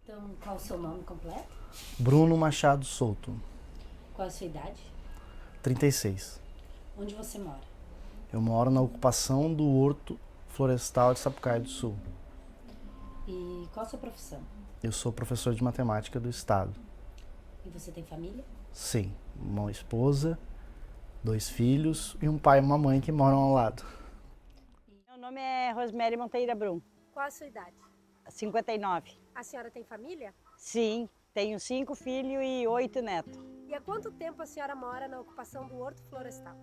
Então, qual o seu nome completo? Bruno Machado Souto, Qual a sua idade? 36. Onde você mora? Eu moro na ocupação do Horto Florestal de Sapucaia do Sul. E qual a sua profissão? Eu sou professor de matemática do estado. E você tem família? Sim, uma esposa, 2 filhos e um pai e uma mãe que moram ao lado. Meu nome é Rosemary Monteira Brum, Qual a sua idade? 59. A senhora tem família? Sim, tenho 5 filhos e 8 netos. E há quanto tempo a senhora mora na ocupação do Horto Florestal?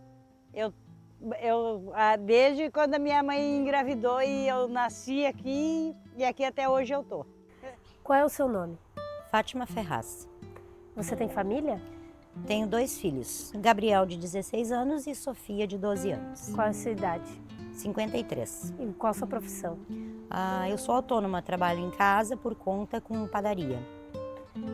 Desde quando a minha mãe engravidou e eu nasci aqui e aqui até hoje eu tô. Qual é o seu nome? Fátima Ferraz. Você tem família? Tenho 2 filhos, Gabriel de 16 anos e Sofia de 12 anos. Qual é a sua idade? 53. E qual a sua profissão? Eu sou autônoma, trabalho em casa por conta com padaria.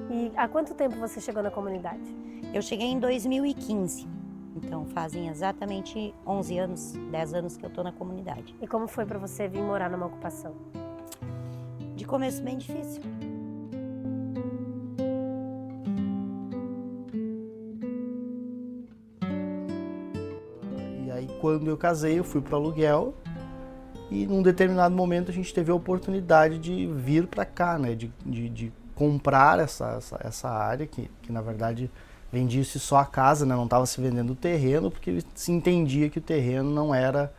E há quanto tempo você chegou na comunidade? Eu cheguei em 2015, então fazem exatamente 11 anos, 10 anos que eu tô na comunidade. E como foi para você vir morar numa ocupação? De começo bem difícil. E aí quando eu casei eu fui para o aluguel e num determinado momento a gente teve a oportunidade de vir para cá, né? De comprar essa área que na verdade vendia-se só a casa, né? Não estava se vendendo o terreno porque se entendia que o terreno não era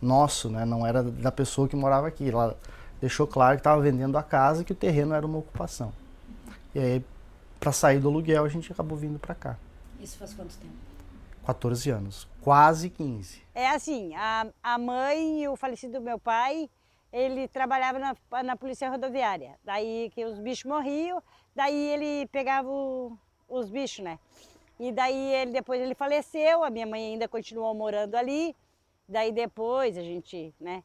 nosso, né? Não era da pessoa que morava aqui. Ela deixou claro que estava vendendo a casa e que o terreno era uma ocupação. E aí, para sair do aluguel, a gente acabou vindo para cá. Isso faz quanto tempo? 14 anos, quase 15. É assim, a mãe e o falecido meu pai, ele trabalhava na polícia rodoviária. Daí que os bichos morriam, daí ele pegava os bichos, né? E daí depois ele faleceu, a minha mãe ainda continuou morando ali. Daí depois a gente, né?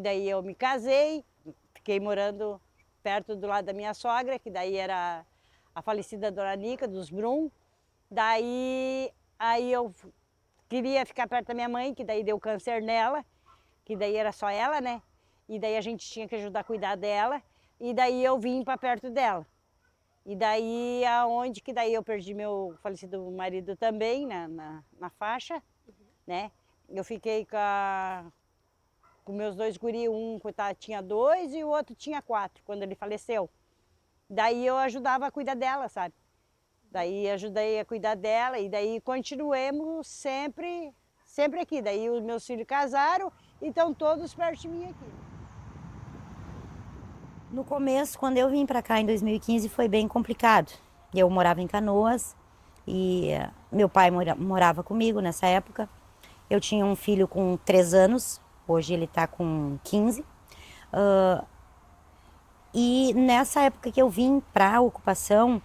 Daí eu me casei, fiquei morando perto do lado da minha sogra, que daí era a falecida Dona Nica, dos Brum. Aí eu queria ficar perto da minha mãe, que daí deu câncer nela, que daí era só ela, né? E daí a gente tinha que ajudar a cuidar dela, e daí eu vim para perto dela. E daí aonde que daí eu perdi meu falecido marido também, na faixa, né? Eu fiquei com meus 2 guri, um coitado tinha 2 e o outro tinha 4, quando ele faleceu. Daí eu ajudava a cuidar dela, sabe? Daí ajudei a cuidar dela e daí continuemos sempre aqui. Daí os meus filhos casaram e estão todos perto de mim aqui. No começo, quando eu vim para cá em 2015, foi bem complicado. Eu morava em Canoas e meu pai morava comigo nessa época. Eu tinha um filho com 3 anos, hoje ele está com 15. E nessa época que eu vim para a ocupação,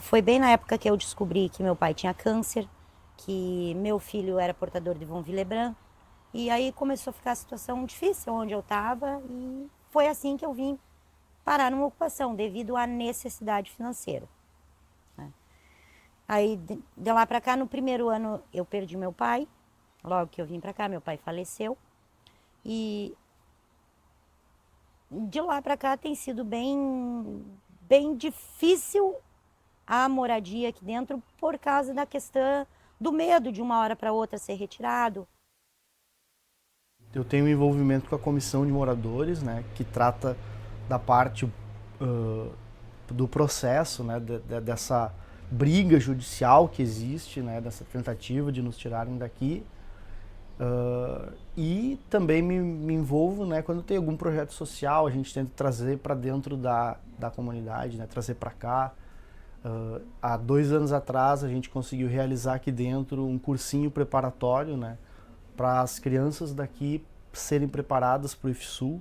foi bem na época que eu descobri que meu pai tinha câncer, que meu filho era portador de von Willebrand. E aí começou a ficar a situação difícil onde eu estava e foi assim que eu vim parar numa ocupação, devido à necessidade financeira. Aí, de lá para cá, no primeiro ano, eu perdi meu pai. Logo que eu vim para cá, meu pai faleceu. E de lá para cá tem sido bem difícil a moradia aqui dentro por causa da questão do medo de uma hora para outra ser retirado. Eu tenho um envolvimento com a comissão de moradores, né, que trata da parte do processo, né, dessa briga judicial que existe, né, dessa tentativa de nos tirarem daqui. E também me envolvo, né, quando tem algum projeto social, a gente tenta trazer para dentro da comunidade, né, trazer para cá. Há 2 anos atrás a gente conseguiu realizar aqui dentro um cursinho preparatório, né, para as crianças daqui serem preparadas para o IFSU.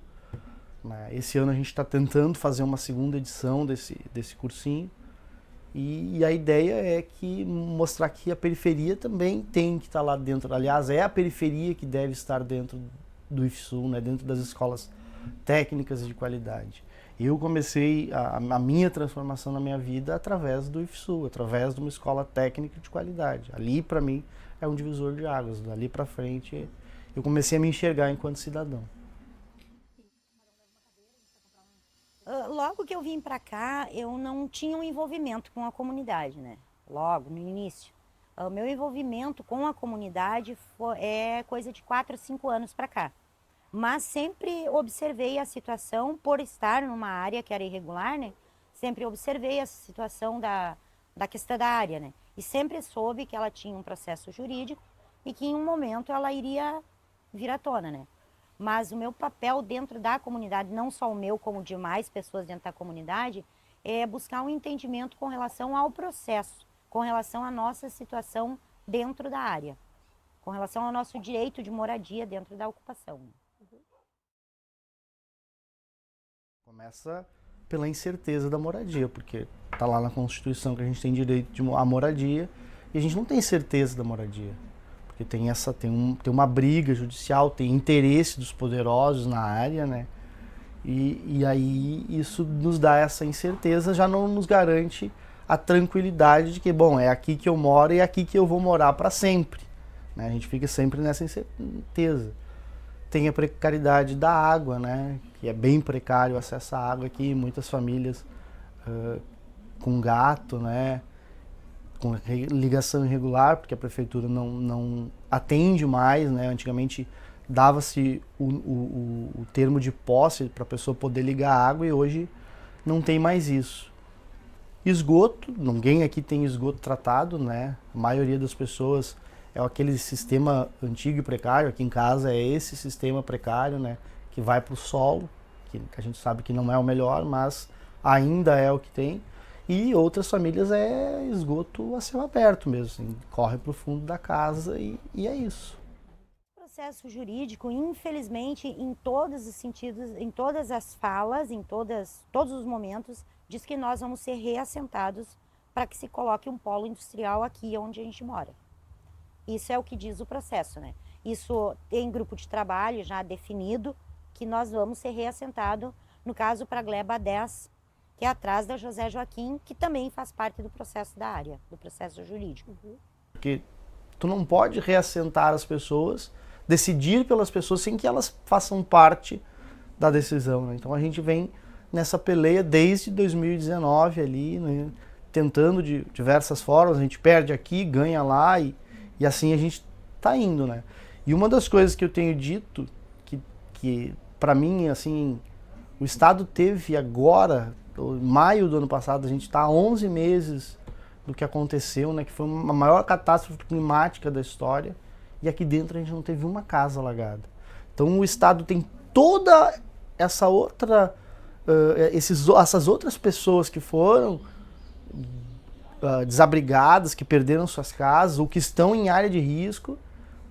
Né. Esse ano a gente está tentando fazer uma segunda edição desse cursinho. E a ideia é que mostrar que a periferia também tem que estar lá dentro. Aliás, é a periferia que deve estar dentro do IFSU, né, dentro das escolas técnicas de qualidade. Eu comecei a minha transformação na minha vida através do IFSU, através de uma escola técnica de qualidade. Ali, para mim, é um divisor de águas. Dali para frente, eu comecei a me enxergar enquanto cidadão. Logo que eu vim para cá, eu não tinha um envolvimento com a comunidade, né? Logo, no início. O meu envolvimento com a comunidade é coisa de 4 a 5 anos para cá. Mas sempre observei a situação, por estar numa área que era irregular, né? Sempre observei essa situação da questão da área, né? E sempre soube que ela tinha um processo jurídico e que em um momento ela iria vir à tona, né? Mas o meu papel dentro da comunidade, não só o meu, como de mais pessoas dentro da comunidade, é buscar um entendimento com relação ao processo, com relação à nossa situação dentro da área, com relação ao nosso direito de moradia dentro da ocupação. Começa pela incerteza da moradia, porque tá lá na Constituição que a gente tem direito à moradia e a gente não tem certeza da moradia. Porque tem uma briga judicial, tem interesse dos poderosos na área, né? E aí isso nos dá essa incerteza, já não nos garante a tranquilidade de que, bom, é aqui que eu moro e é aqui que eu vou morar para sempre, né? A gente fica sempre nessa incerteza. Tem a precariedade da água, né? Que é bem precário o acesso à água aqui, muitas famílias com gato, né? Com ligação irregular, porque a prefeitura não atende mais, né? Antigamente dava-se o termo de posse para a pessoa poder ligar a água e hoje não tem mais isso. Esgoto, ninguém aqui tem esgoto tratado, né? A maioria das pessoas é aquele sistema antigo e precário, aqui em casa é esse sistema precário, né? Que vai para o solo, que a gente sabe que não é o melhor, mas ainda é o que tem. E outras famílias é esgoto a céu aberto mesmo, assim, corre para o fundo da casa e é isso. O processo jurídico, infelizmente, em todos os sentidos, em todas as falas, em todos os momentos, diz que nós vamos ser reassentados para que se coloque um polo industrial aqui onde a gente mora. Isso é o que diz o processo, né? Isso tem grupo de trabalho já definido que nós vamos ser reassentados, no caso para a Gleba 10, que é atrás da José Joaquim, que também faz parte do processo da área, do processo jurídico. Porque tu não pode reassentar as pessoas, decidir pelas pessoas sem que elas façam parte da decisão, né? Então a gente vem nessa peleia desde 2019 ali, né? Tentando de diversas formas, a gente perde aqui, ganha lá e assim a gente tá indo, né? E uma das coisas que eu tenho dito, que para mim, assim, o Estado teve agora, em maio do ano passado, a gente está há 11 meses do que aconteceu, né? Que foi a maior catástrofe climática da história. E aqui dentro a gente não teve uma casa alagada. Então o Estado tem toda essa outra, essas outras pessoas que foram desabrigadas, que perderam suas casas ou que estão em área de risco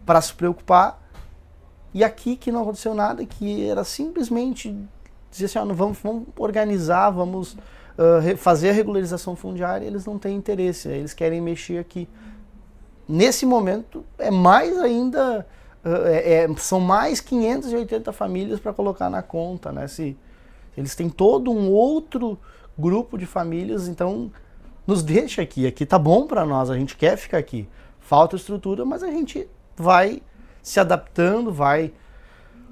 para se preocupar. E aqui que não aconteceu nada, que era simplesmente dizer assim, vamos organizar, vamos fazer a regularização fundiária, eles não têm interesse, eles querem mexer aqui. Nesse momento, é mais ainda, são mais 580 famílias para colocar na conta, né? Eles têm todo um outro grupo de famílias, então nos deixa aqui tá bom para nós, a gente quer ficar aqui. Falta estrutura, mas a gente vai se adaptando, vai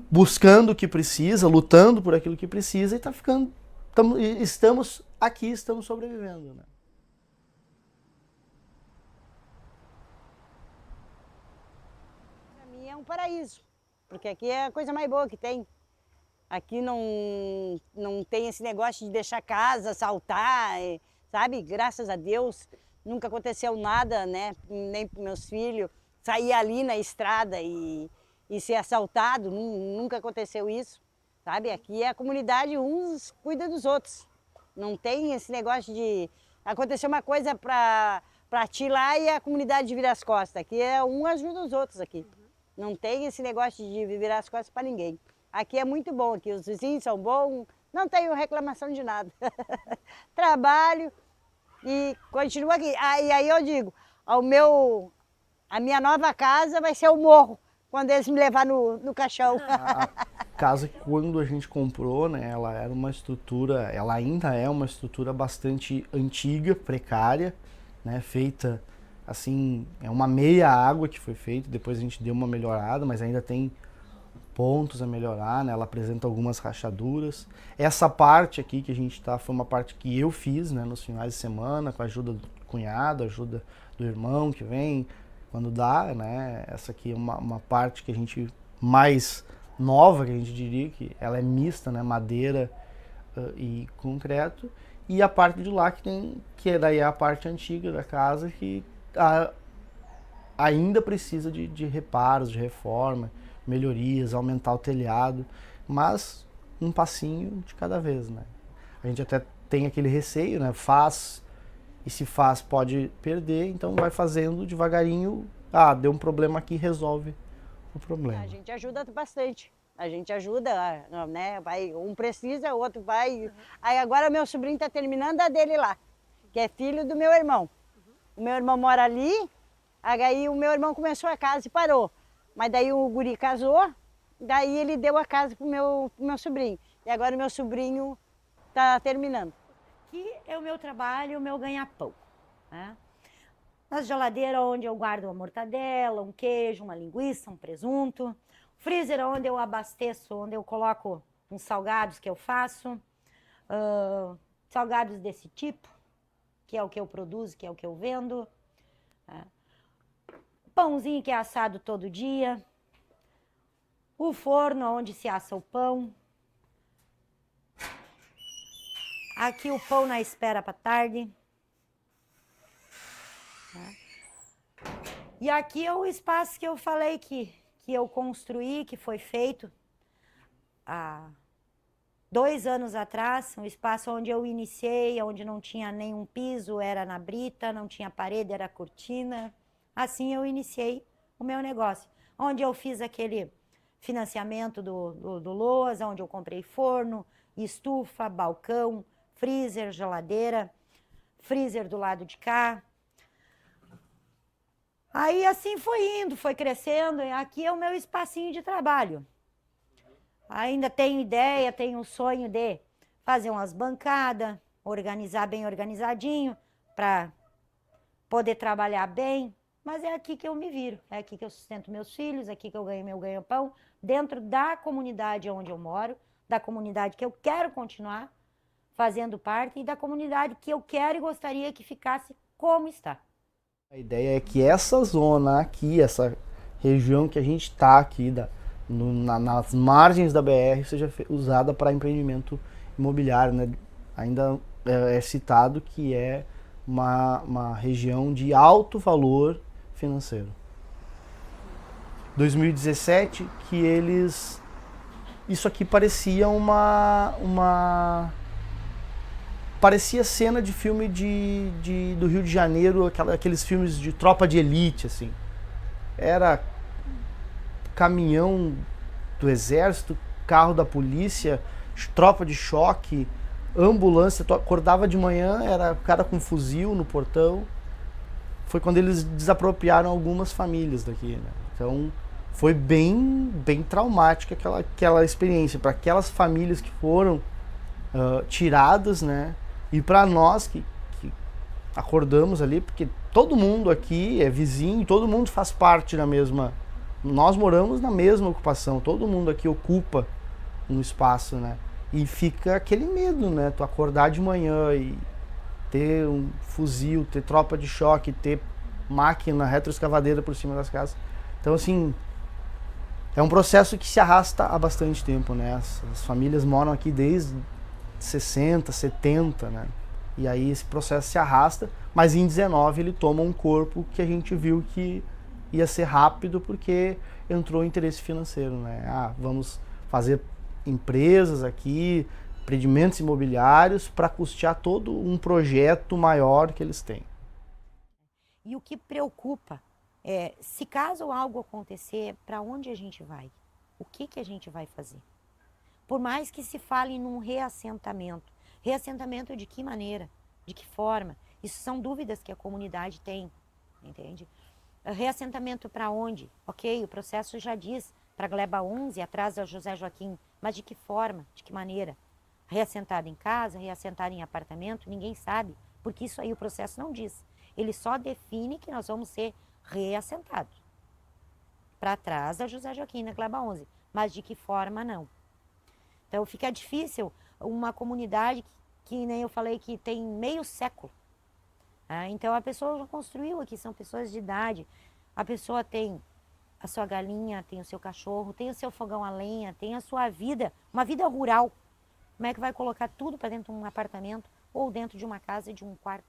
buscando o que precisa, lutando por aquilo que precisa e estamos aqui, estamos sobrevivendo, né? Para mim é um paraíso, porque aqui é a coisa mais boa que tem. Aqui não tem esse negócio de deixar casa, assaltar, sabe? Graças a Deus nunca aconteceu nada, né? Nem para meus filhos sair ali na estrada e ser assaltado, nunca aconteceu isso, sabe? Aqui é a comunidade, uns cuida dos outros. Não tem esse negócio de acontecer uma coisa para ti lá e a comunidade virar as costas. Aqui é um ajuda os outros aqui. Não tem esse negócio de virar as costas para ninguém. Aqui é muito bom, aqui os vizinhos são bons, não tenho reclamação de nada. Trabalho e continuo aqui. E aí eu digo, a minha nova casa vai ser o morro, quando eles me levar no caixão. A casa, quando a gente comprou, né, ela era uma estrutura, ela ainda é uma estrutura bastante antiga, precária, né, feita assim, é uma meia água que foi feita, depois a gente deu uma melhorada, mas ainda tem pontos a melhorar, né? Ela apresenta algumas rachaduras. Essa parte aqui que a gente tá, foi uma parte que eu fiz, né, nos finais de semana, com a ajuda do cunhado, ajuda do irmão que vem quando dá, né? Essa aqui é uma parte que a gente mais nova, que a gente diria, que ela é mista, né? Madeira e concreto. E a parte de lá que daí é a parte antiga da casa, que ainda precisa de reparos, de reforma, melhorias, aumentar o telhado, mas um passinho de cada vez, né? A gente até tem aquele receio, né? Faz, e se faz pode perder, então vai fazendo devagarinho. Deu um problema aqui, resolve o problema. A gente ajuda bastante. A gente ajuda, né? Vai, um precisa, o outro vai. Aí agora meu sobrinho está terminando a dele lá, que é filho do meu irmão. O meu irmão mora ali, aí o meu irmão começou a casa e parou. Mas daí o guri casou, daí ele deu a casa pro meu sobrinho. E agora o meu sobrinho está terminando. Aqui é o meu trabalho, o meu ganha-pão, né? Na geladeira onde eu guardo uma mortadela, um queijo, uma linguiça, um presunto. Freezer onde eu abasteço, onde eu coloco uns salgados que eu faço. Salgados desse tipo, que é o que eu produzo, que é o que eu vendo. Pãozinho que é assado todo dia. O forno onde se assa o pão. Aqui o pão na espera para tarde. E aqui é o espaço que eu falei que eu construí, que foi feito há 2 anos atrás, um espaço onde eu iniciei, onde não tinha nenhum piso, era na brita, não tinha parede, era cortina. Assim eu iniciei o meu negócio, onde eu fiz aquele financiamento do Loas, onde eu comprei forno, estufa, balcão, freezer, geladeira, freezer do lado de cá. Aí assim foi indo, foi crescendo, e aqui é o meu espacinho de trabalho. Ainda tenho ideia, tenho o sonho de fazer umas bancadas, organizar bem organizadinho, para poder trabalhar bem, mas é aqui que eu me viro, é aqui que eu sustento meus filhos, é aqui que eu ganho meu ganha-pão, dentro da comunidade onde eu moro, da comunidade que eu quero continuar fazendo parte e da comunidade que eu quero e gostaria que ficasse como está. A ideia é que essa zona aqui, essa região que a gente está aqui, nas margens da BR, seja usada para empreendimento imobiliário, né? Ainda é citado que é uma região de alto valor financeiro. 2017, que eles... Isso aqui parecia parecia cena de filme do Rio de Janeiro, aqueles filmes de tropa de elite, assim. Era caminhão do exército, carro da polícia, tropa de choque, ambulância. Tu acordava de manhã, era o cara com fuzil no portão. Foi quando eles desapropriaram algumas famílias daqui, né? Então foi bem traumática aquela experiência para aquelas famílias que foram tiradas, né? E para nós que acordamos ali, porque todo mundo aqui é vizinho, todo mundo faz parte da mesma... Nós moramos na mesma ocupação, todo mundo aqui ocupa um espaço, né? E fica aquele medo, né? Tu acordar de manhã e ter um fuzil, ter tropa de choque, ter máquina retroescavadeira por cima das casas. Então, assim, é um processo que se arrasta há bastante tempo, né? As famílias moram aqui desde 60, 70, né? E aí esse processo se arrasta, mas em 19 ele toma um corpo que a gente viu que ia ser rápido porque entrou o interesse financeiro, né? Vamos fazer empresas aqui, empreendimentos imobiliários para custear todo um projeto maior que eles têm. E o que preocupa é, se caso algo acontecer, para onde a gente vai? O que a gente vai fazer? Por mais que se fale num reassentamento. Reassentamento de que maneira? De que forma? Isso são dúvidas que a comunidade tem, entende? Reassentamento para onde? Ok, o processo já diz para Gleba 11, atrás da José Joaquim, mas de que forma? De que maneira? Reassentado em casa, reassentado em apartamento, ninguém sabe, porque isso aí o processo não diz. Ele só define que nós vamos ser reassentados para trás da José Joaquim, na Gleba 11. mas de que forma não. Então fica difícil uma comunidade que nem eu falei que tem meio século. Então a pessoa já construiu aqui, são pessoas de idade, a pessoa tem a sua galinha, tem o seu cachorro, tem o seu fogão a lenha, tem a sua vida, uma vida rural. Como é que vai colocar tudo para dentro de um apartamento ou dentro de uma casa, de um quarto?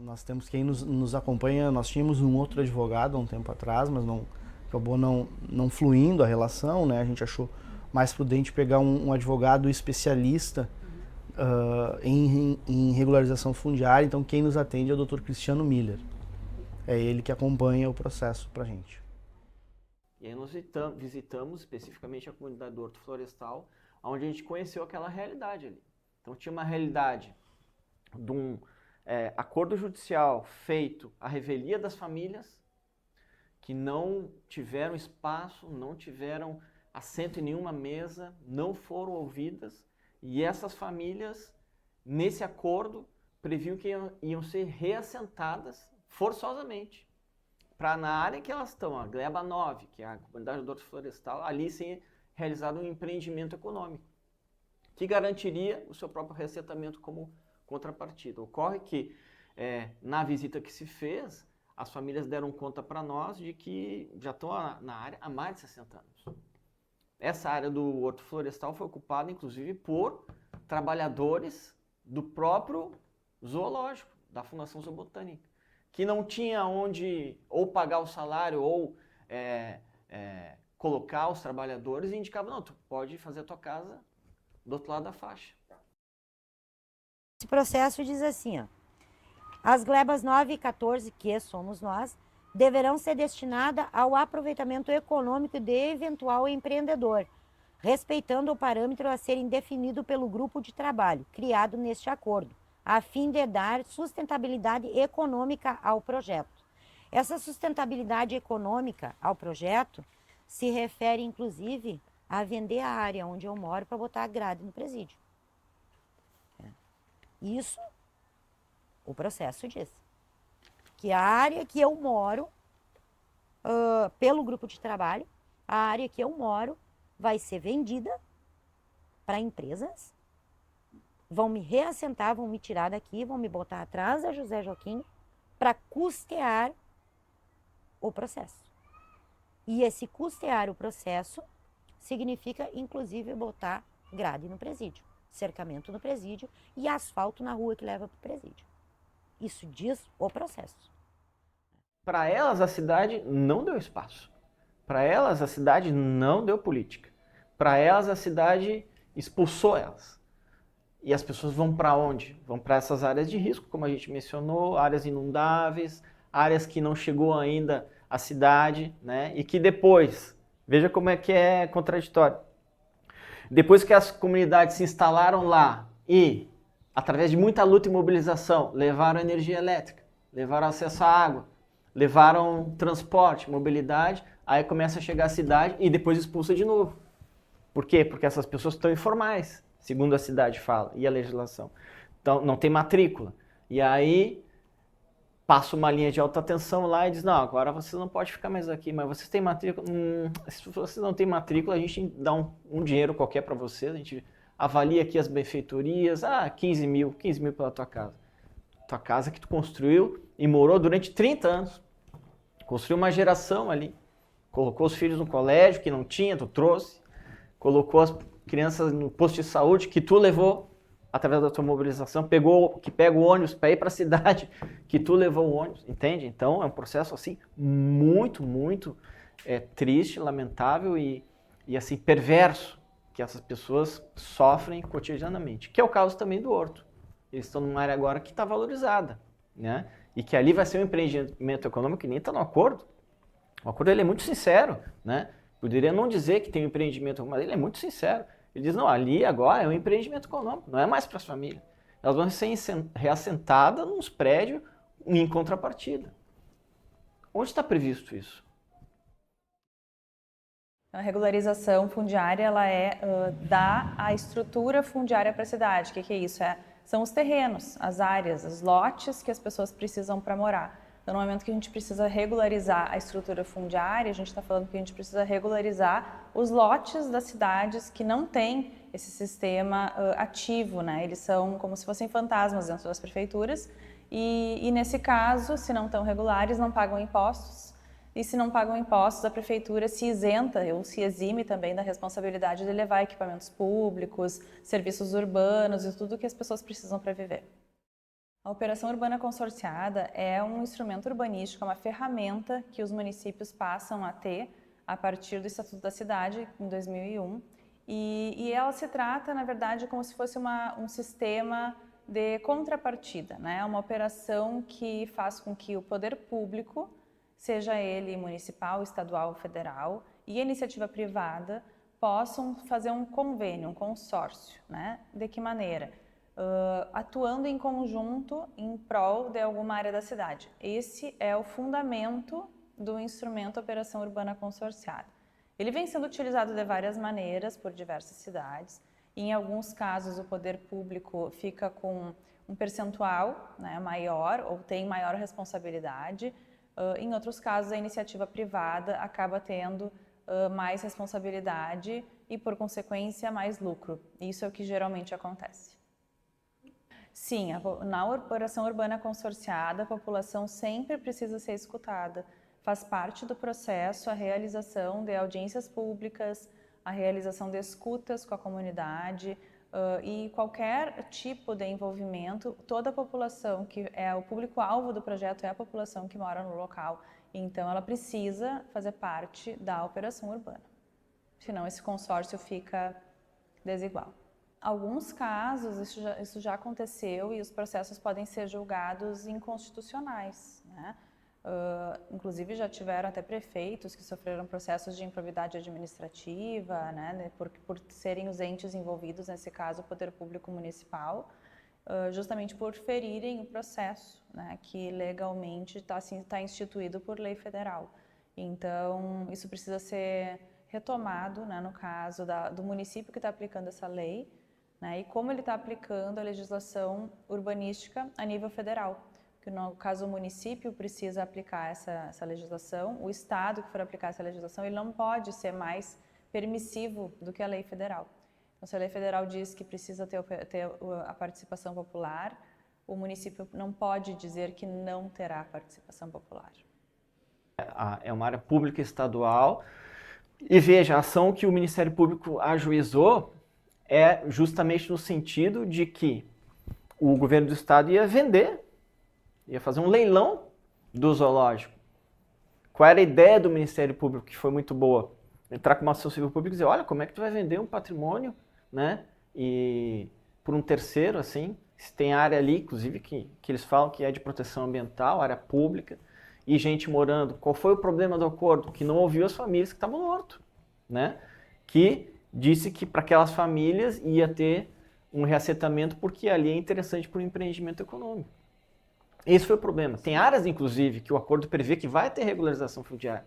Nós temos quem nos acompanha, nós tínhamos um outro advogado há um tempo atrás, mas acabou não fluindo a relação, né? A gente achou mais prudente pegar um advogado especialista em regularização fundiária. Então quem nos atende é o Dr. Cristiano Miller. É ele que acompanha o processo pra gente. E aí nós visitamos especificamente a comunidade do Horto Florestal, onde a gente conheceu aquela realidade ali. Então tinha uma realidade de um acordo judicial feito à revelia das famílias, que não tiveram espaço, não tiveram assento em nenhuma mesa, não foram ouvidas, e essas famílias, nesse acordo, previam que iam ser reassentadas forçosamente, para na área que elas estão, a Gleba 9, que é a comunidade do Horto Florestal, ali ser realizado um empreendimento econômico, que garantiria o seu próprio reassentamento como contrapartida. Ocorre que, na visita que se fez, as famílias deram conta para nós de que já estão na área há mais de 60 anos. Essa área do Horto Florestal foi ocupada, inclusive, por trabalhadores do próprio zoológico, da Fundação Zoobotânica, que não tinha onde ou pagar o salário ou colocar os trabalhadores e indicava, não, tu pode fazer a tua casa do outro lado da faixa. Esse processo diz assim, ó, as glebas 9 e 14, que somos nós, deverão ser destinadas ao aproveitamento econômico de eventual empreendedor, respeitando o parâmetro a ser definido pelo grupo de trabalho criado neste acordo, a fim de dar sustentabilidade econômica ao projeto. Essa sustentabilidade econômica ao projeto se refere, inclusive, a vender a área onde eu moro para botar a grade no presídio. Isso, o processo diz. Que a área que eu moro, pelo grupo de trabalho, a área que eu moro vai ser vendida para empresas, vão me reassentar, vão me tirar daqui, vão me botar atrás da José Joaquim para custear o processo. E esse custear o processo significa, inclusive, botar grade no presídio, cercamento no presídio e asfalto na rua que leva para o presídio. Isso diz o processo. Para elas, a cidade não deu espaço. Para elas, a cidade não deu política. Para elas, a cidade expulsou elas. E as pessoas vão para onde? Vão para essas áreas de risco, como a gente mencionou, áreas inundáveis, áreas que não chegou ainda a cidade, né? E que depois, veja como é que é contraditório. Depois que as comunidades se instalaram lá e, através de muita luta e mobilização, levaram energia elétrica, levaram acesso à água, levaram transporte, mobilidade, aí começa a chegar a cidade e depois expulsa de novo. Por quê? Porque essas pessoas estão informais, segundo a cidade fala, e a legislação. Então, não tem matrícula. E aí, passa uma linha de alta tensão lá e diz, não, agora você não pode ficar mais aqui, mas vocês têm matrícula? Se vocês não têm matrícula, a gente dá um dinheiro qualquer para vocês, a gente avalia aqui as benfeitorias, 15 mil pela tua casa. Tua casa que tu construiu e morou durante 30 anos. Construiu uma geração ali. Colocou os filhos no colégio, que não tinha, tu trouxe. Colocou as crianças no posto de saúde, que tu levou através da tua mobilização. Pega o ônibus para ir para a cidade, que tu levou o ônibus. Entende? Então, é um processo assim muito, muito triste, lamentável e assim, perverso, que essas pessoas sofrem cotidianamente. Que é o caso também do Horto. Eles estão numa área agora que está valorizada, né? E que ali vai ser um empreendimento econômico que nem está no acordo. O acordo ele é muito sincero, né? Poderia não dizer que tem um empreendimento, mas ele é muito sincero. Ele diz, não, ali agora é um empreendimento econômico, não é mais para as famílias. Elas vão ser reassentadas nos prédios em contrapartida. Onde está previsto isso? A regularização fundiária, ela dá a estrutura fundiária para a cidade. O que é isso? São os terrenos, as áreas, os lotes que as pessoas precisam para morar. Então, no momento que a gente precisa regularizar a estrutura fundiária, a gente está falando que a gente precisa regularizar os lotes das cidades que não têm esse sistema ativo, né? Eles são como se fossem fantasmas dentro das prefeituras e nesse caso, se não estão regulares, não pagam impostos. E se não pagam impostos, a prefeitura se isenta ou se exime também da responsabilidade de levar equipamentos públicos, serviços urbanos e tudo que as pessoas precisam para viver. A operação urbana consorciada é um instrumento urbanístico, é uma ferramenta que os municípios passam a ter a partir do Estatuto da Cidade, em 2001. E ela se trata, na verdade, como se fosse um sistema de contrapartida, né? Uma operação que faz com que o poder público, seja ele municipal, estadual ou federal, e a iniciativa privada possam fazer um convênio, um consórcio, né? De que maneira? Atuando em conjunto em prol de alguma área da cidade. Esse é o fundamento do instrumento Operação Urbana Consorciada. Ele vem sendo utilizado de várias maneiras por diversas cidades. Em alguns casos, o poder público fica com um percentual, né, maior ou tem maior responsabilidade. Em outros casos, a iniciativa privada acaba tendo mais responsabilidade e, por consequência, mais lucro. Isso é o que geralmente acontece. Sim, na operação urbana consorciada, a população sempre precisa ser escutada. Faz parte do processo a realização de audiências públicas, a realização de escutas com a comunidade e qualquer tipo de envolvimento. Toda a população, que é o público-alvo do projeto, é a população que mora no local. Então, ela precisa fazer parte da operação urbana. Senão, esse consórcio fica desigual. Alguns casos, isso já aconteceu e os processos podem ser julgados inconstitucionais, né? Inclusive já tiveram até prefeitos que sofreram processos de improbidade administrativa, né? Por serem os entes envolvidos, nesse caso o Poder Público Municipal, justamente por ferirem o processo, né? Que legalmente está instituído por lei federal. Então, isso precisa ser retomado, né? No caso do município que está aplicando essa lei, né, e como ele está aplicando a legislação urbanística a nível federal. Que no caso o município precisa aplicar essa legislação, o estado que for aplicar essa legislação, ele não pode ser mais permissivo do que a lei federal. Então, se a lei federal diz que precisa ter a participação popular, o município não pode dizer que não terá participação popular. É uma área pública estadual e veja, a ação que o Ministério Público ajuizou é justamente no sentido de que o governo do estado ia vender, ia fazer um leilão do zoológico. Qual era a ideia do Ministério Público, que foi muito boa? Entrar com uma ação civil pública e dizer, olha, como é que tu vai vender um patrimônio, né? E por um terceiro, assim, se tem área ali, inclusive, que eles falam que é de proteção ambiental, área pública, e gente morando. Qual foi o problema do acordo? Que não ouviu as famílias que estavam no horto, né? Que disse que para aquelas famílias ia ter um reassentamento porque ali é interessante para o empreendimento econômico. Esse foi o problema. Tem áreas, inclusive, que o acordo prevê que vai ter regularização fundiária.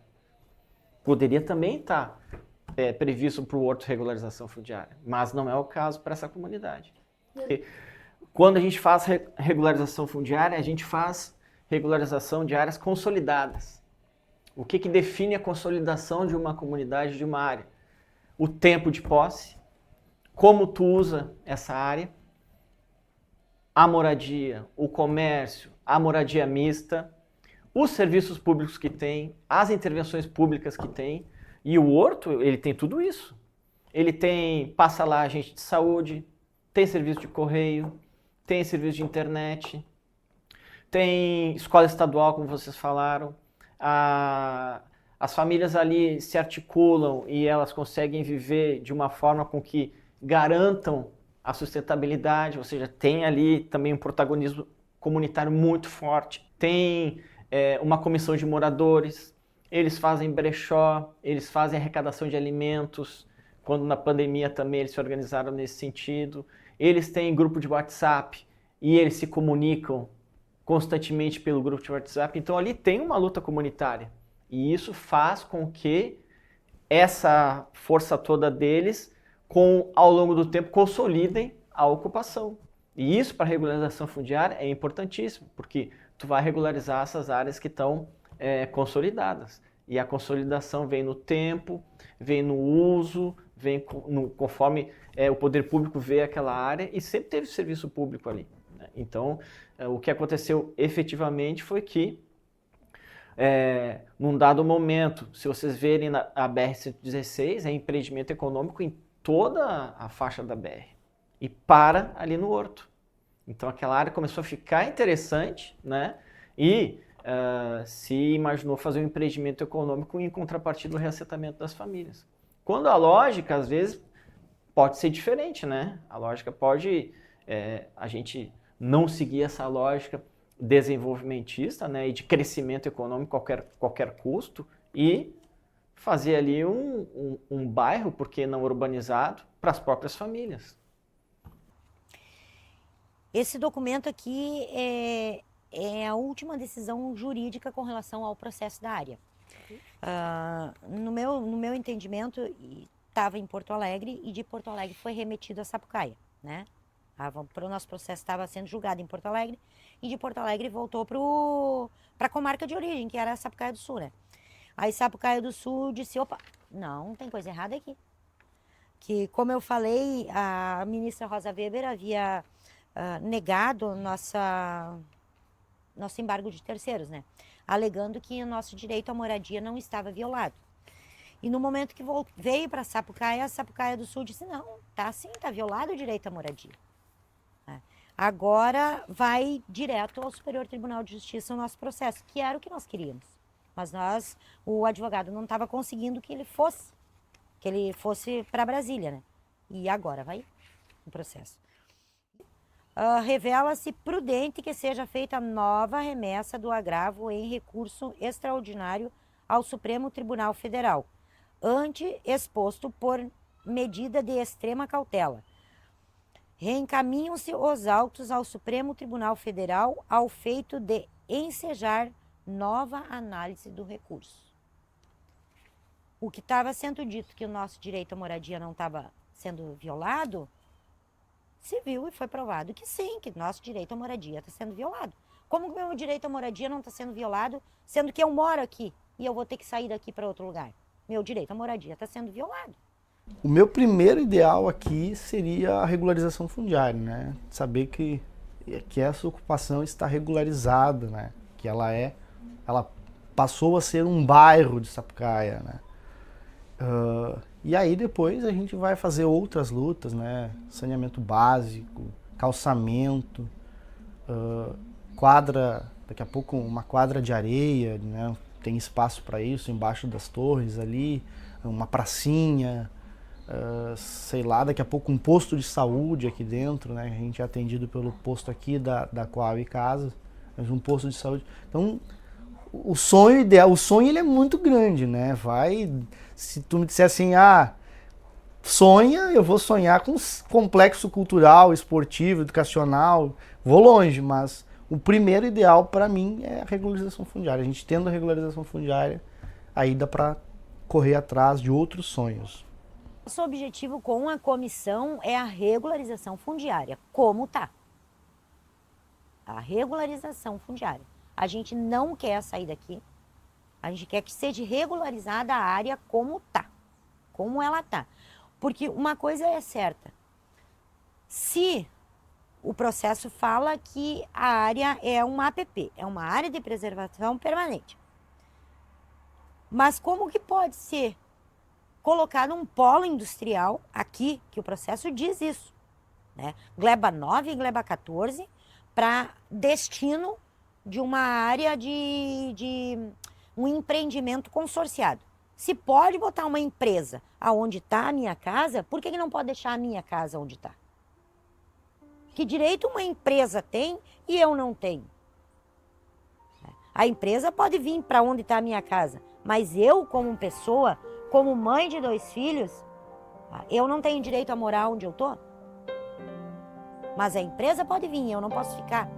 Poderia também estar previsto para o horto regularização fundiária, mas não é o caso para essa comunidade. E quando a gente faz regularização fundiária, a gente faz regularização de áreas consolidadas. O que define a consolidação de uma comunidade, de uma área? O tempo de posse, como tu usa essa área, a moradia, o comércio, a moradia mista, os serviços públicos que tem, as intervenções públicas que tem, e o horto, ele tem tudo isso. Ele passa lá agente de saúde, tem serviço de correio, tem serviço de internet, tem escola estadual, como vocês falaram, as famílias ali se articulam e elas conseguem viver de uma forma com que garantam a sustentabilidade, ou seja, tem ali também um protagonismo comunitário muito forte. Tem uma comissão de moradores, eles fazem brechó, eles fazem arrecadação de alimentos, quando na pandemia também eles se organizaram nesse sentido. Eles têm grupo de WhatsApp e eles se comunicam constantemente pelo grupo de WhatsApp. Então ali tem uma luta comunitária. E isso faz com que essa força toda deles, ao longo do tempo, consolidem a ocupação. E isso para a regularização fundiária é importantíssimo, porque tu vai regularizar essas áreas que estão consolidadas. E a consolidação vem no tempo, vem no uso, vem conforme o poder público vê aquela área, e sempre teve serviço público ali, né? Então, o que aconteceu efetivamente foi que, num dado momento, se vocês verem a BR-116, é empreendimento econômico em toda a faixa da BR, e para ali no Horto. Então aquela área começou a ficar interessante, né? E se imaginou fazer um empreendimento econômico em contrapartida do reassentamento das famílias. Quando a lógica, às vezes, pode ser diferente, né? A lógica pode, a gente não seguir essa lógica desenvolvimentista, né? E de crescimento econômico a qualquer custo, e fazer ali um bairro, porque não urbanizado, para as próprias famílias. Esse documento aqui é a última decisão jurídica com relação ao processo da área. No meu entendimento, estava em Porto Alegre, e de Porto Alegre foi remetido a Sapucaia, né? O nosso processo estava sendo julgado em Porto Alegre, e de Porto Alegre voltou para a comarca de origem, que era Sapucaia do Sul, né? Aí Sapucaia do Sul disse, opa, não, tem coisa errada aqui. Que, como eu falei, a ministra Rosa Weber havia negado nosso embargo de terceiros, né? Alegando que o nosso direito à moradia não estava violado. E no momento que veio para Sapucaia, a Sapucaia do Sul disse, não, tá sim, tá violado o direito à moradia. Agora vai direto ao Superior Tribunal de Justiça o nosso processo, que era o que nós queríamos. Mas o advogado não estava conseguindo que ele fosse para Brasília, né? E agora vai o processo. Revela-se prudente que seja feita nova remessa do agravo em recurso extraordinário ao Supremo Tribunal Federal, ante exposto por medida de extrema cautela. Reencaminham-se os autos ao Supremo Tribunal Federal ao feito de ensejar nova análise do recurso. O que estava sendo dito, que o nosso direito à moradia não estava sendo violado, se viu e foi provado que sim, que nosso direito à moradia está sendo violado. Como que o meu direito à moradia não está sendo violado, sendo que eu moro aqui e eu vou ter que sair daqui para outro lugar? Meu direito à moradia está sendo violado. O meu primeiro ideal aqui seria a regularização fundiária, né? Saber que essa ocupação está regularizada, né? Que ela passou a ser um bairro de Sapucaia, né? E aí depois a gente vai fazer outras lutas, né? Saneamento básico, calçamento, quadra, daqui a pouco uma quadra de areia, né? Tem espaço para isso embaixo das torres ali, uma pracinha, sei lá, daqui a pouco um posto de saúde aqui dentro, né? A gente é atendido pelo posto aqui da Coab Casa, mas um posto de saúde. Então, o sonho ideal, o sonho ele é muito grande, né? Se tu me disser assim, sonha, eu vou sonhar com complexo cultural, esportivo, educacional, vou longe, mas o primeiro ideal para mim é a regularização fundiária. A gente tendo a regularização fundiária, aí dá para correr atrás de outros sonhos. Nosso objetivo com a comissão é a regularização fundiária, como tá. A regularização fundiária. A gente não quer sair daqui, a gente quer que seja regularizada a área como tá, como ela tá. Porque uma coisa é certa, se o processo fala que a área é uma APP, é uma área de preservação permanente, mas como que pode ser colocado um polo industrial aqui, que o processo diz isso, né? Gleba 9 e Gleba 14, para destino de uma área de um empreendimento consorciado. Se pode botar uma empresa aonde está a minha casa, por que não pode deixar a minha casa onde está? Que direito uma empresa tem e eu não tenho? A empresa pode vir para onde está a minha casa, mas eu, como pessoa, como mãe de 2 filhos, eu não tenho direito a morar onde eu estou? Mas a empresa pode vir, eu não posso ficar.